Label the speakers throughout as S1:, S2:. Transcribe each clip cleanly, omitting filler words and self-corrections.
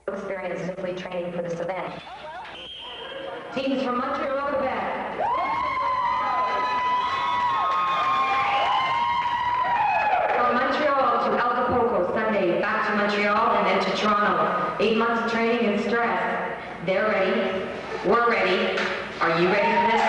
S1: Experience simply training for this event. Teams from Montreal to back. From Montreal to Acapulco Sunday, back to Montreal and then to Toronto. 8 months of training and stress. They're ready. We're ready. Are you ready for this?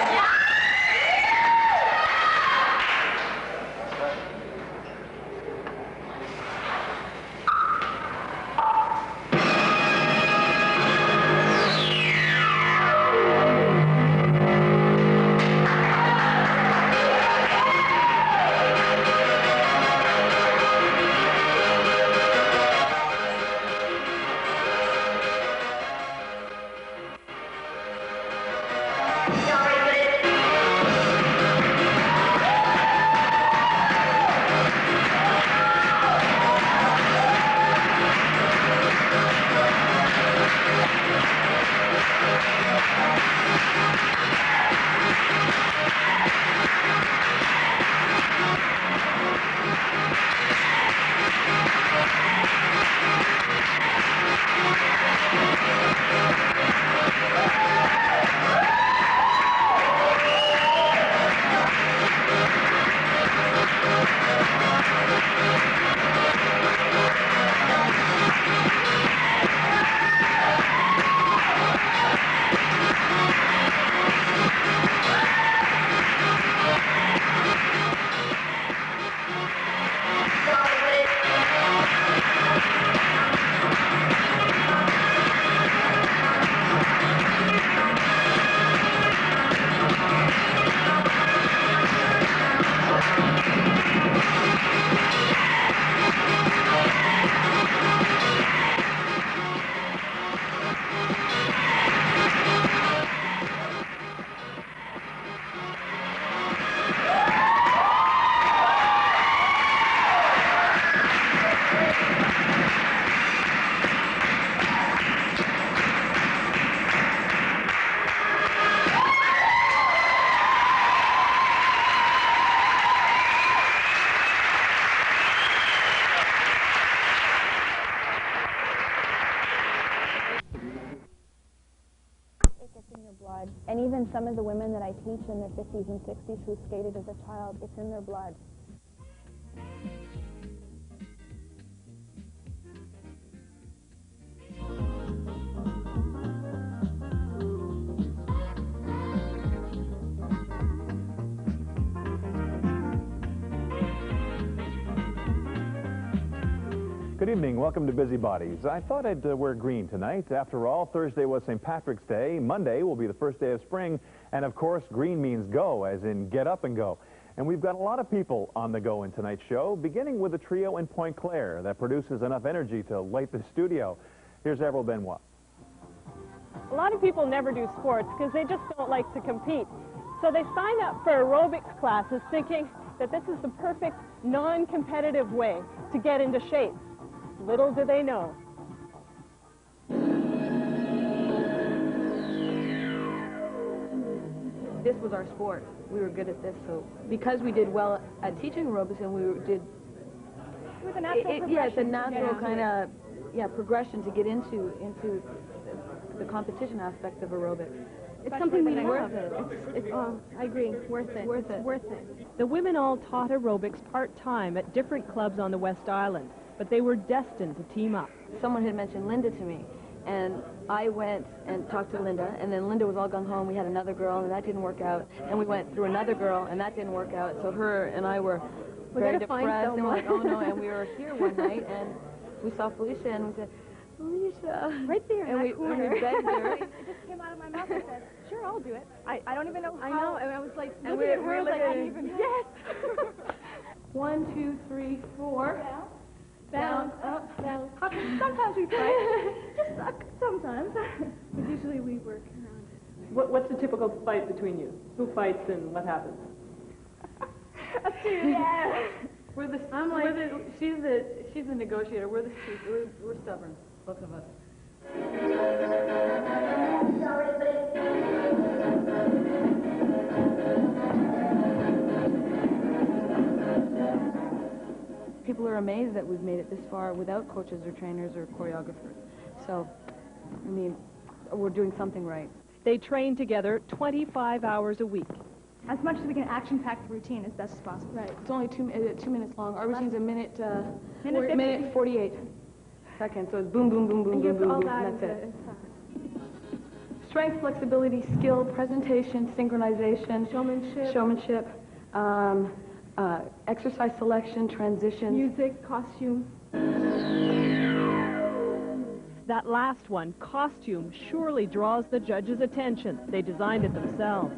S2: And even some of the women that I teach in their 50s and 60s who skated as a child, it's in their blood.
S3: Good evening. Welcome to Busybodies. I thought I'd wear green tonight. After all, Thursday was St. Patrick's Day. Monday will be the first day of spring. And, of course, green means go, as in get up and go. And we've got a lot of people on the go in tonight's show, beginning with a trio in Point Claire that produces enough energy to light the studio. Here's Avril Benoit.
S4: A lot of people never do sports because they just don't like to compete. So they sign up for aerobics classes thinking that this is the perfect non-competitive way to get into shape. Little do they know.
S5: This was our sport. We were good at this, so because we did well at teaching aerobics and did...
S2: It was a natural progression.
S5: Yeah, it's a natural kind of progression to get into the competition aspect of aerobics.
S2: It's something we
S5: worth
S2: love.
S5: it.
S2: I agree. Worth it.
S5: Worth it.
S2: Worth it.
S4: The women all taught aerobics part-time at different clubs on the West Island, but they were destined to team up.
S5: Someone had mentioned Linda to me, and I went and talked to Linda, and then Linda was all gung-ho, and we had another girl, and that didn't work out, and we went through another girl, and that didn't work out, so her and I were very depressed, and we're like, oh no, and we were here one night, and we saw Felicia, and we said, Felicia.
S2: Right there
S5: and we begged her.
S2: It just came out of my mouth and said, sure, I'll do it. I don't even know how.
S5: I know,
S2: and I was like,
S5: and
S2: looking at her, like, I didn't even...
S5: Yes! 1, 2, 3, 4. Down, up, down.
S2: Sometimes we fight. Just suck sometimes. But usually we work around it.
S4: What's the typical fight between you? Who fights and what happens?
S2: Yeah.
S5: We're the. She's the negotiator. We're the. We're stubborn, both of us. people are amazed that we've made it this far without coaches or trainers or choreographers. So, I mean, we're doing something right.
S4: They train together 25 hours a week.
S2: As much as we can action-pack the routine as best as possible.
S5: Right. It's only 2 minutes long. Our routine's a minute,
S2: Minute
S5: minute 48 seconds. So it's boom, boom, boom, boom, boom, boom, boom, and that's it. Strength, flexibility, skill, presentation, synchronization, showmanship, exercise selection, transition,
S2: Music, costume.
S4: That last one, costume, surely draws the judges' attention. They designed it themselves.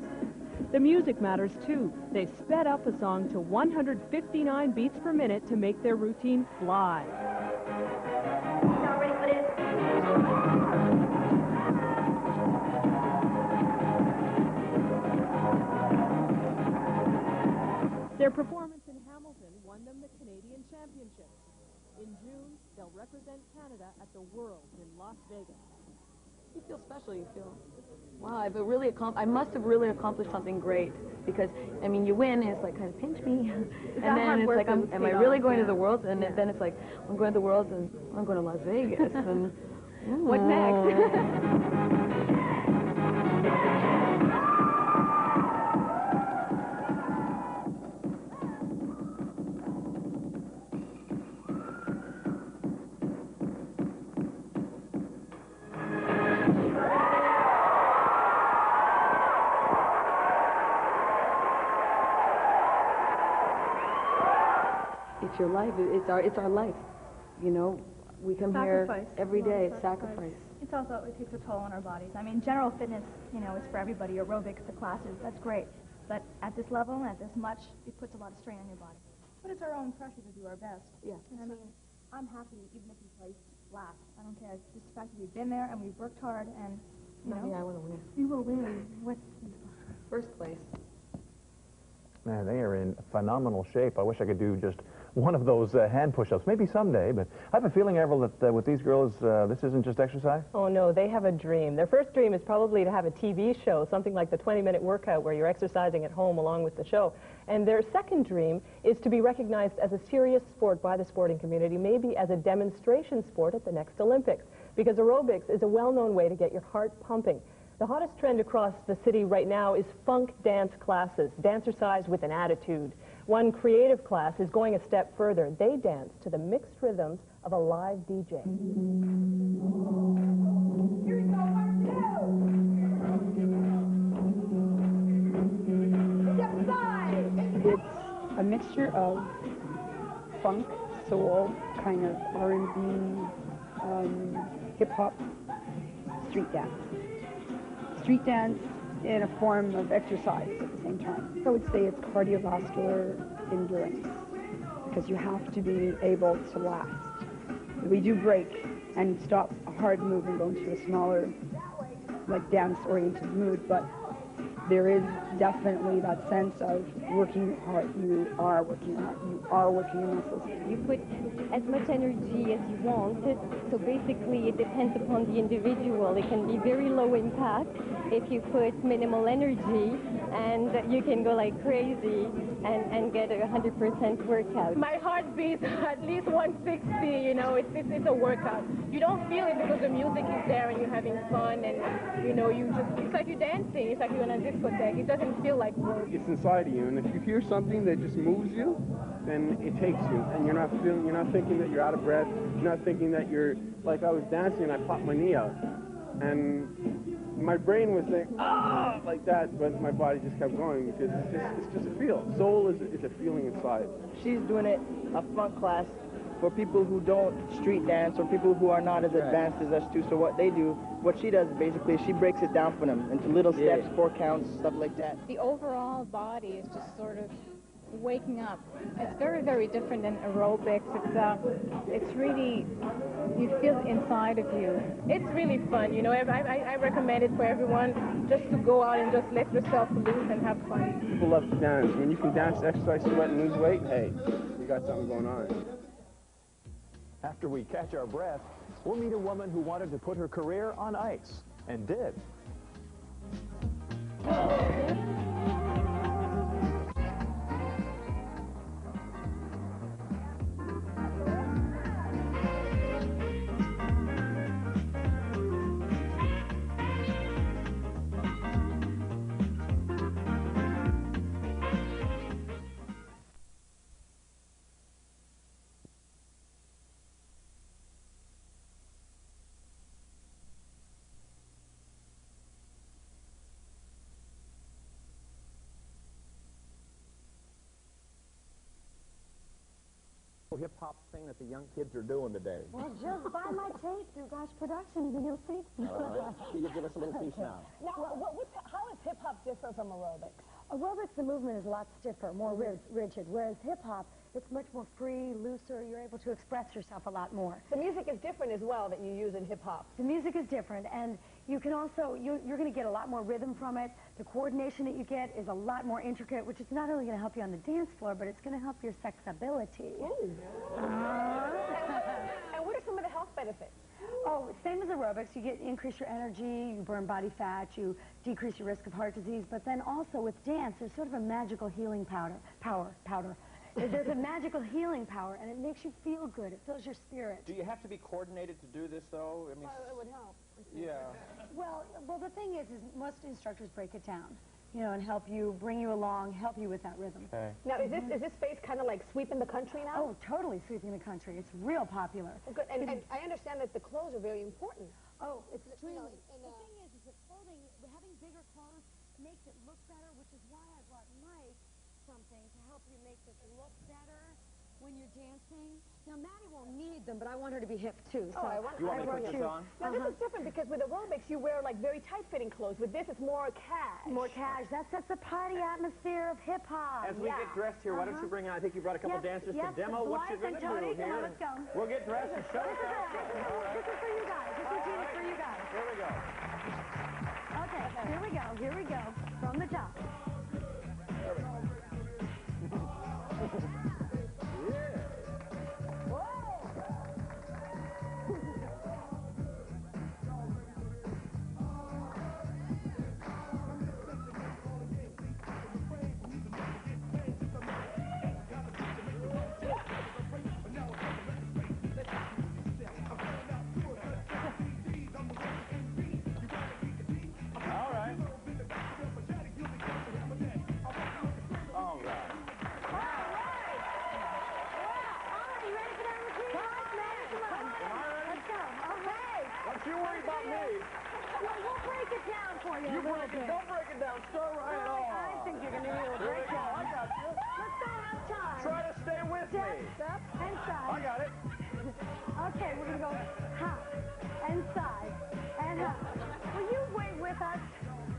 S4: The music matters too. They sped up a song to 159 beats per minute to make their routine fly.
S2: Y'all ready for this?
S4: Their performance in Hamilton won them the Canadian Championship. In June, they'll represent Canada at the Worlds in Las Vegas.
S5: You feel special. You feel, wow, I must have really accomplished something great, because, I mean, you win and it's like, kind of pinch me. And then it's like, am I really going to the Worlds? And then it's like, I'm going to the Worlds and I'm going to Las Vegas. And
S2: What next?
S5: it's your life. It's our life. You know, we come here
S2: Sacrifice.
S5: every day. It's sacrifice.
S2: It's also, it takes a toll on our bodies. I mean, general fitness, you know, is for everybody. Aerobics, the classes, that's great. But at this level, at this much, it puts a lot of strain on your body. But it's our own pressure to do our best.
S5: Yeah.
S2: And I mean, I'm happy even if we place last. I don't care. It's just the fact that we've been there and we've worked hard and, you know.
S5: Yeah, I want to win.
S2: We will win. What?
S5: First place.
S3: Man, they are in phenomenal shape. I wish I could do just one of those hand push-ups, maybe someday, but I have a feeling, Avril, that with these girls, this isn't just exercise?
S4: Oh, no, they have a dream. Their first dream is probably to have a TV show, something like the 20-minute workout where you're exercising at home along with the show. And their second dream is to be recognized as a serious sport by the sporting community, maybe as a demonstration sport at the next Olympics, because aerobics is a well-known way to get your heart pumping. The hottest trend across the city right now is funk dance classes, dancercise with an attitude. One creative class is going a step further. They dance to the mixed rhythms of a live DJ.
S2: Here we go, part two. Step side.
S6: It's a mixture of funk, soul, kind of R&B, hip-hop, street dance. Street dance in a form of exercise at the same time. I would say it's cardiovascular endurance, because you have to be able to last. We do break and stop a hard move and go into a smaller, like dance-oriented mood, but there is definitely that sense of working hard. You are working hard. You are working your muscles.
S7: You put as much energy as you want. So basically, it depends upon the individual. It can be very low impact if you put minimal energy, and you can go like crazy and get a 100% workout.
S4: My heart beats at least 160, you know, it's a workout. You don't feel it because the music is there and you're having fun, and, you know, it's like you're dancing, it's like you're on a discotheque. It doesn't feel like work.
S8: It's inside of you, and if you hear something that just moves you, then it takes you, and you're not thinking that you're out of breath, you're not thinking that you're, like I was dancing and I popped my knee out, and my brain was saying, ah, like that, but my body just kept going, because it's just a feel. Soul is a feeling inside.
S9: She's doing it, a funk class, for people who don't street dance or people who are not as advanced as us too. So what they do, what she does basically, she breaks it down for them into little steps, 4 counts, stuff like that.
S10: The overall body is just sort of waking up. It's very, very different than aerobics. It's really, you feel inside of you.
S4: It's really fun, you know. I recommend it for everyone, just to go out and just let yourself loose and have fun.
S8: People love to dance. When you can dance, exercise, sweat, and lose weight, hey, you got something going on.
S3: After we catch our breath, we'll meet a woman who wanted to put her career on ice, and did.
S11: hip-hop thing that the young kids are doing today?
S12: Well, just buy my tape through Gosh Productions and you'll see.
S11: All right. Can you give us a little piece now?
S13: Now, how is hip-hop different from aerobics?
S12: Aerobics, the movement is a lot stiffer, more rigid, whereas hip-hop, it's much more free, looser. You're able to express yourself a lot more.
S13: The music is different as well that you use in hip-hop.
S12: The music is different, and you can also, you're going to get a lot more rhythm from it. The coordination that you get is a lot more intricate, which is not only going to help you on the dance floor, but it's going to help your sexability.
S13: And what are some of the health benefits?
S12: Oh, same as aerobics. You increase your energy, you burn body fat, you decrease your risk of heart disease, but then also with dance, there's sort of a magical healing powder. There's a magical healing power, and it makes you feel good. It fills your spirit.
S11: Do you have to be coordinated to do this, though? I mean,
S13: Well, it would help.
S11: yeah.
S12: Well, the thing is most instructors break it down, you know, and help you, bring you along, help you with that rhythm.
S11: Okay.
S13: Now, is this phase kind of like sweeping the country now?
S12: Oh, totally sweeping the country. It's real popular.
S13: Well, good. And I understand that the clothes are very important.
S12: Oh, it's extremely.
S13: And,
S12: the thing is that clothing, having bigger clothes makes it look better, which is why I brought Mike something to help you make this look better when you're dancing. Now, Maddie won't need them, but I want her to be hip, too. So
S13: I want
S11: you want me to put this on?
S13: Now, this is different because with aerobics, you wear, like, very tight-fitting clothes. With this, it's more cash.
S12: More cash. That's the party atmosphere of hip-hop.
S11: As we get dressed here, why don't you bring out, I think you brought a couple dancers to demo what you're going to do here.
S12: Come on, let's go.
S11: We'll get dressed and show us how it's going. All right.
S12: This is for you guys. This routine is for you guys.
S11: Here we go.
S12: Okay, here we go. Here we go. From the top.
S11: Don't break it down. Start right on.
S12: I think you're going to do a great job.
S11: I got you.
S12: Let's go outside.
S11: Try to stay with me.
S12: Step and side.
S11: I got it.
S12: Okay, we're going to go hop and side and hop. Will you wait with us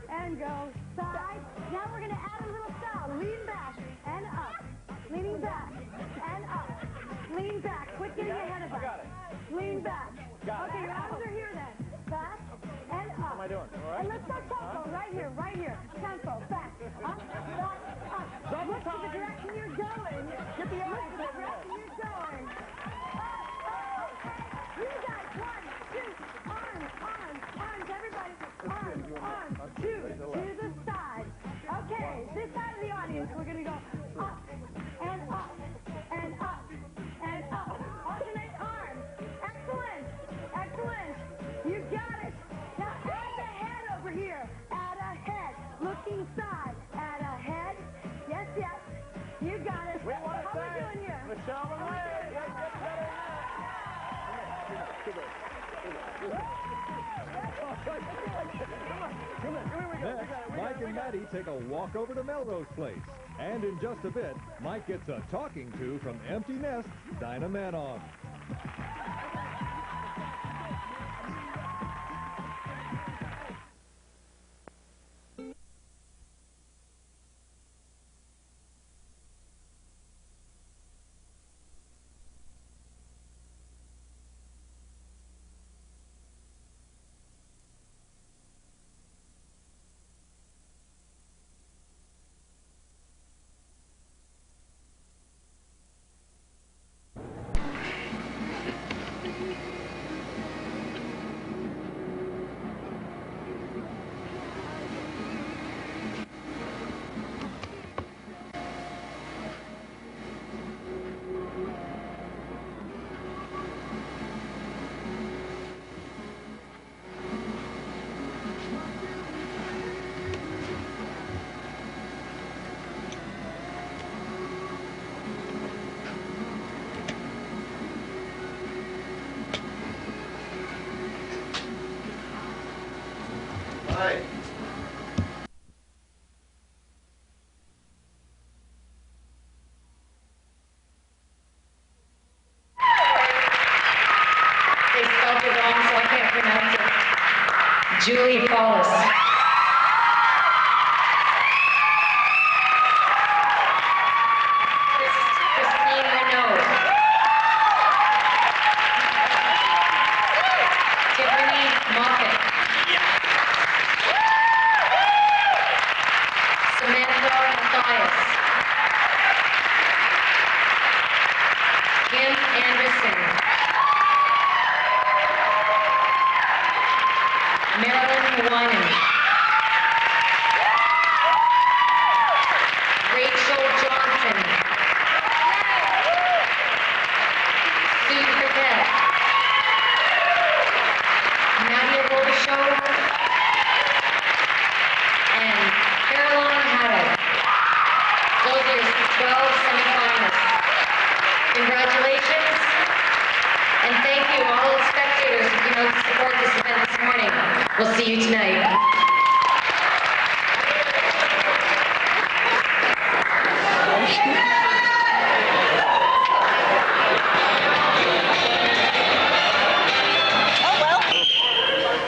S12: and go side? Now we're going to add a little style. Lean back and up. Leaning back and up. Lean back. Quit getting ahead of us.
S11: I got it.
S12: Lean back.
S11: Got it.
S12: Okay, your arms are here then. Back and up.
S11: What am I doing? All right.
S12: And let's go tempo right here, right here. Tempo, back, up, back, up.
S11: Double
S12: Look to the
S11: time.
S12: direction you're going.
S11: Get the
S12: Look
S11: eyes
S12: to the direction you're going. You guys, 1, 2, arms, everybody. Arms, to the side. Okay, this side of the audience, we're going to go up and up and up and up. Alternate arms. Excellent, excellent. You got it. Now add the head over here. Add a head. Looking side. Add a head. Yes, yes. You got it.
S11: We want to
S12: How are we doing here?
S11: Michelle and Ray. Let's get better
S3: Next, Mike and Maddie take a walk over to Melrose Place. And in just a bit, Mike gets a talking to from Empty Nest, Dinah Manon.
S14: Hi.
S1: I can't pronounce it. Julie Paulus. Christine Renaud. Tiffany Moffat. Samantha Mathias. Kim Anderson. Marilyn Wyman. Rachel Johnson. Sue Burkett. Nadia Robichaud. And Caroline Haddock. Those are your 12 semifinalists. Congratulations. And thank you all the spectators who came out to support this event this morning. We'll see you tonight.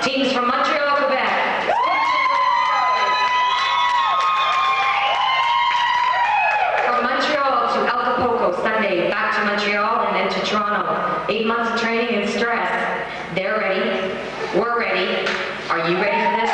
S1: Teams from Montreal, Quebec. From Montreal to Acapulco Sunday, back to Montreal and then to Toronto. 8 months of training and stress. They're ready. We're ready. Are you ready for this?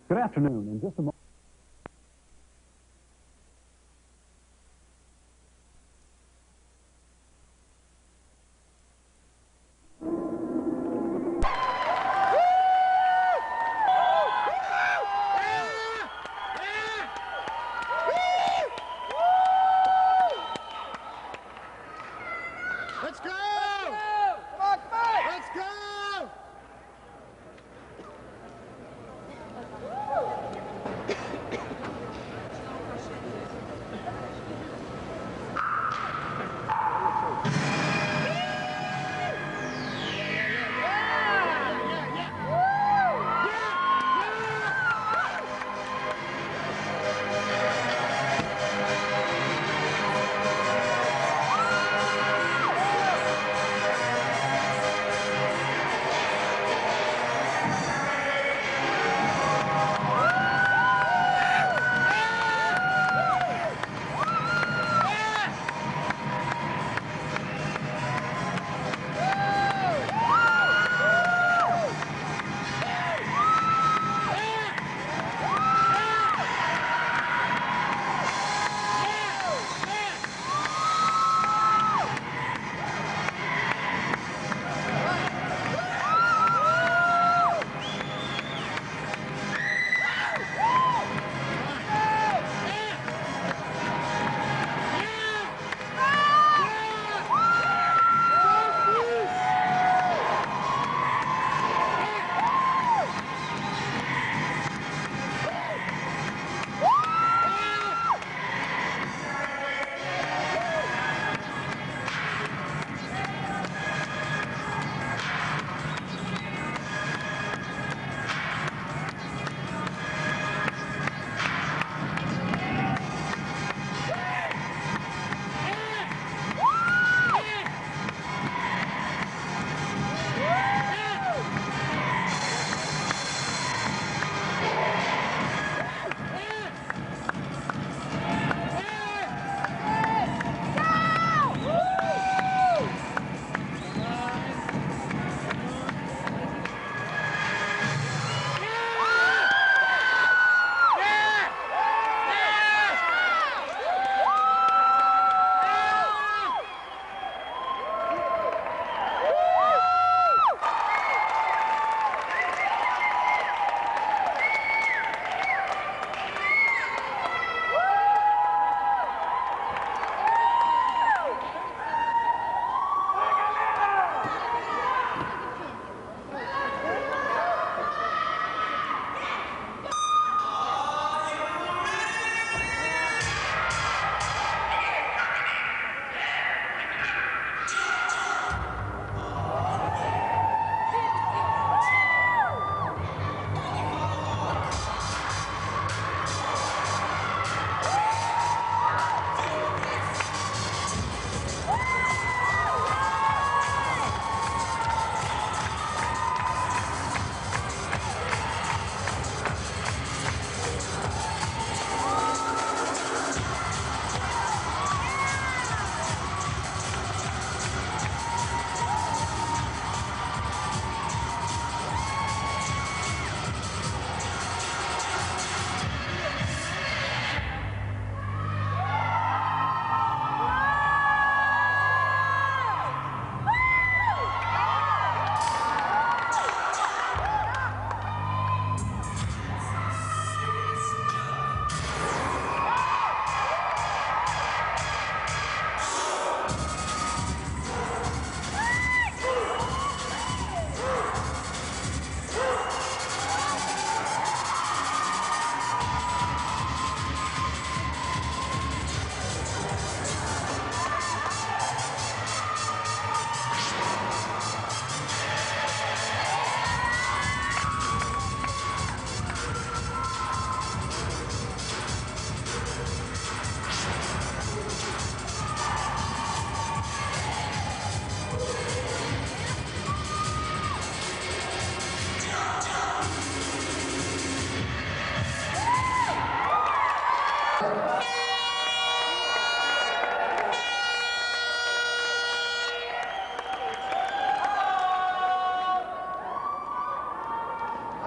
S14: Good afternoon. In just a moment.
S15: Let's go! Come on, let's go!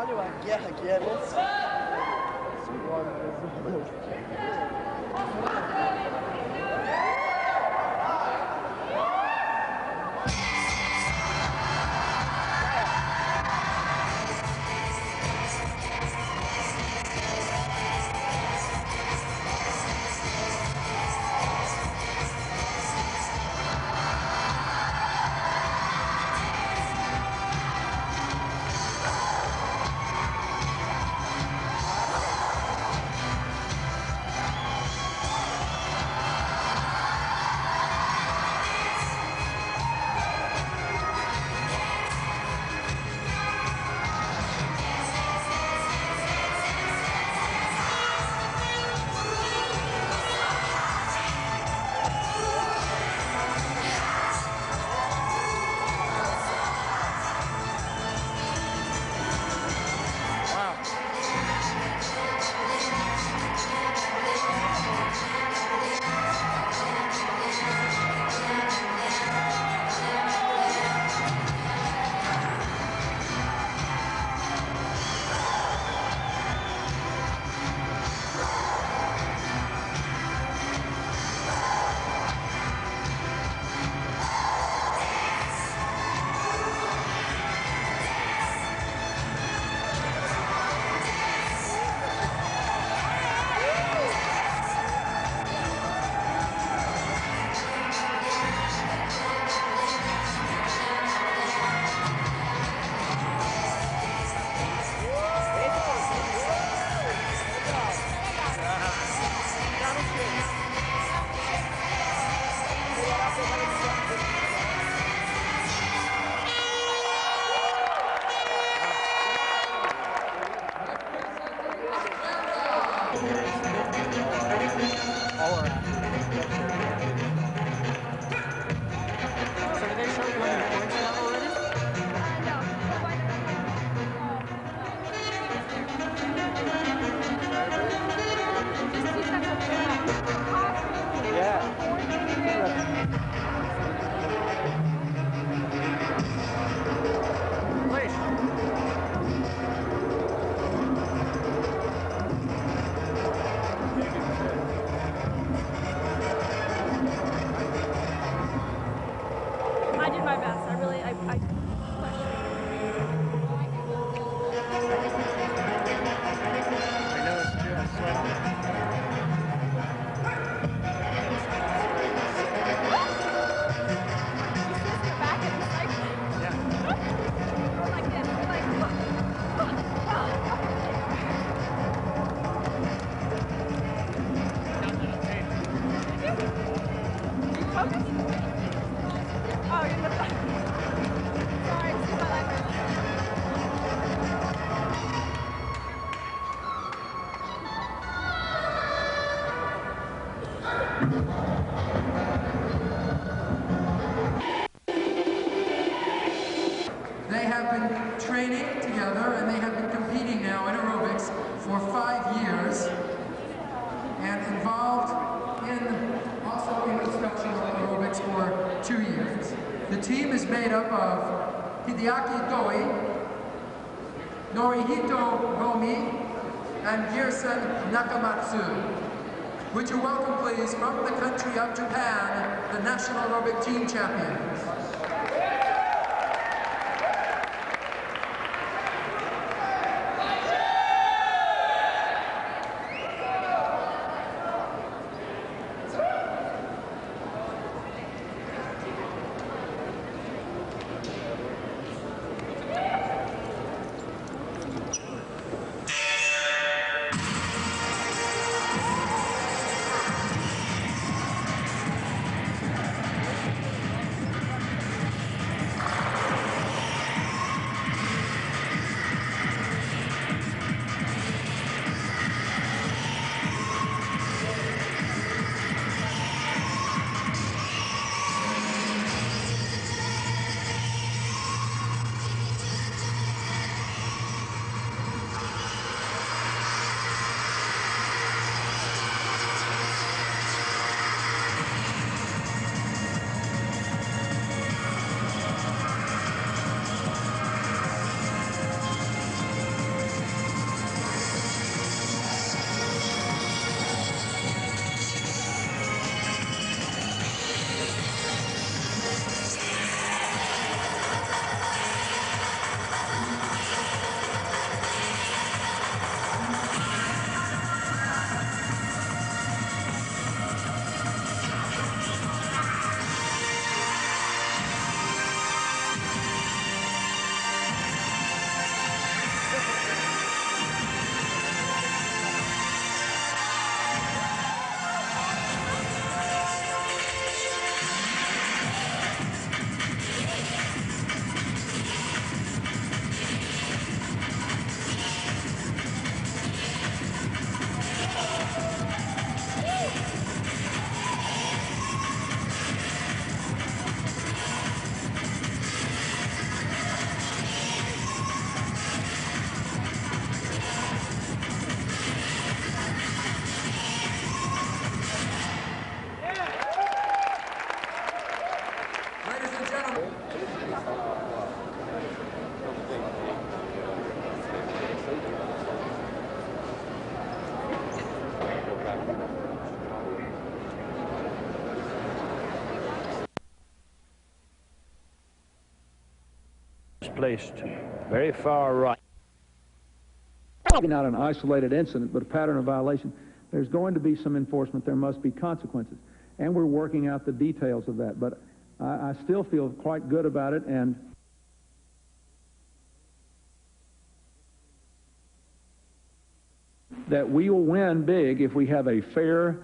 S9: Olha a guerra que é nesse.
S2: I did my best. I really, I pushed.
S15: I know it's true. I sweat on it.
S16: They have been training together and they have been competing now in aerobics for 5 years and involved also in instructional aerobics for 2 years. The team is made up of Hideaki Doi, Norihito Gomi, and Gerson Nakamatsu. Would you welcome, please, from the country of Japan, the national aerobic team champions.
S17: Placed very far right.
S14: Probably not an isolated incident, but a pattern of violation. There's going to be some enforcement. There must be consequences. And we're working out the details of that. But I still feel quite good about it, and that we will win big if we have a fair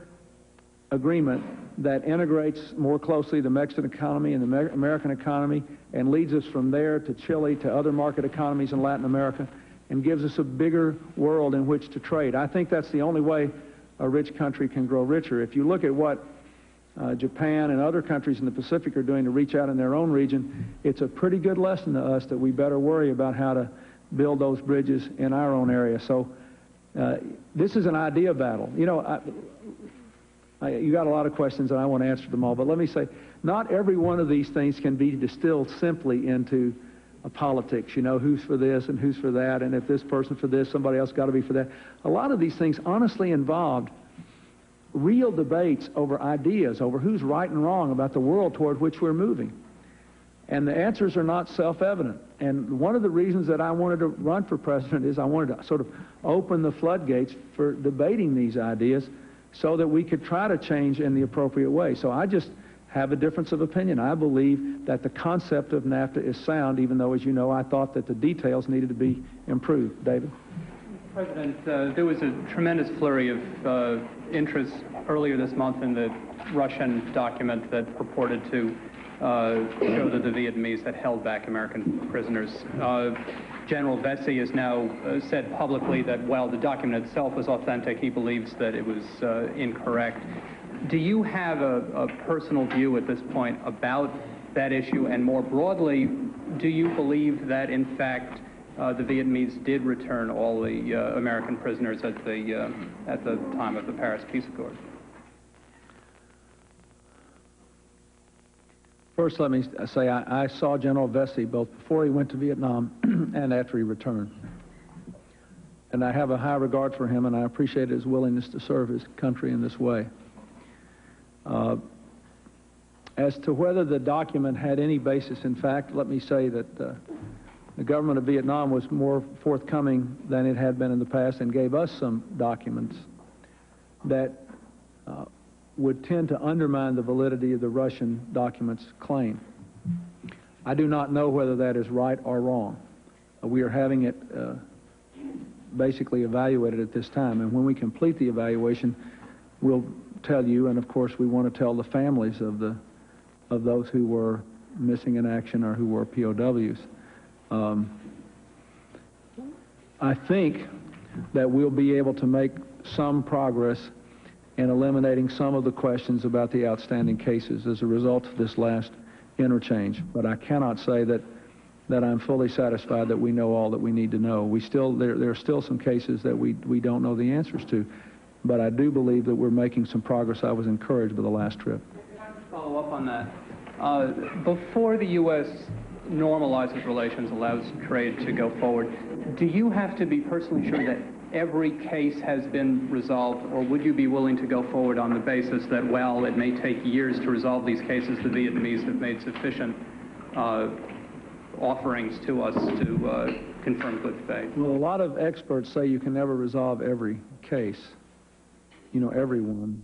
S14: agreement that integrates more closely the Mexican economy and the American economy and leads us from there to Chile, to other market economies in Latin America, and gives us a bigger world in which to trade. I think that's the only way a rich country can grow richer. If you look at what Japan and other countries in the Pacific are doing to reach out in their own region, it's a pretty good lesson to us that we better worry about how to build those bridges in our own area. So this is an idea battle. You know, you got a lot of questions and I want to answer them all, but let me say, not every one of these things can be distilled simply into politics. You know, who's for this and who's for that, and if this person's for this, somebody else got to be for that. A lot of these things honestly involved real debates over ideas, over who's right and wrong about the world toward which we're moving. And the answers are not self-evident. And one of the reasons that I wanted to run for president is I wanted to sort of open the floodgates for debating these ideas so that we could try to change in the appropriate way. So I just have a difference of opinion. I believe that the concept of NAFTA is sound, even though, as you know, I thought that the details needed to be improved. David?
S18: President, there was a tremendous flurry of interest earlier this month in the Russian document that purported to show that the Vietnamese had held back American prisoners. General Vesey has now said publicly that while the document itself was authentic, he believes that it was incorrect. Do you have a personal view at this point about that issue? And more broadly, do you believe that, in fact, the Vietnamese did return all the American prisoners at the time of the Paris Peace Accord?
S14: First, let me say I saw General Vesey both before he went to Vietnam and after he returned. And I have a high regard for him, and I appreciate his willingness to serve his country in this way. As to whether the document had any basis in fact, let me say that the government of Vietnam was more forthcoming than it had been in the past and gave us some documents that would tend to undermine the validity of the Russian document's claim. I do not know whether that is right or wrong. We are having it basically evaluated at this time, and when we complete the evaluation, we'll tell you, and of course we want to tell the families of those who were missing in action or who were POWs. I think that we'll be able to make some progress in eliminating some of the questions about the outstanding cases as a result of this last interchange. But I cannot say that I'm fully satisfied that we know all that we need to know. There are still some cases that we don't know the answers to. But I do believe that we're making some progress. I was encouraged by the last trip.
S18: Follow up on that. Before the U.S. normalizes relations, allows trade to go forward, do you have to be personally sure that every case has been resolved, or would you be willing to go forward on the basis that, well, it may take years to resolve these cases, the Vietnamese have made sufficient offerings to us to confirm good faith?
S14: Well, a lot of experts say you can never resolve every case, you know, everyone.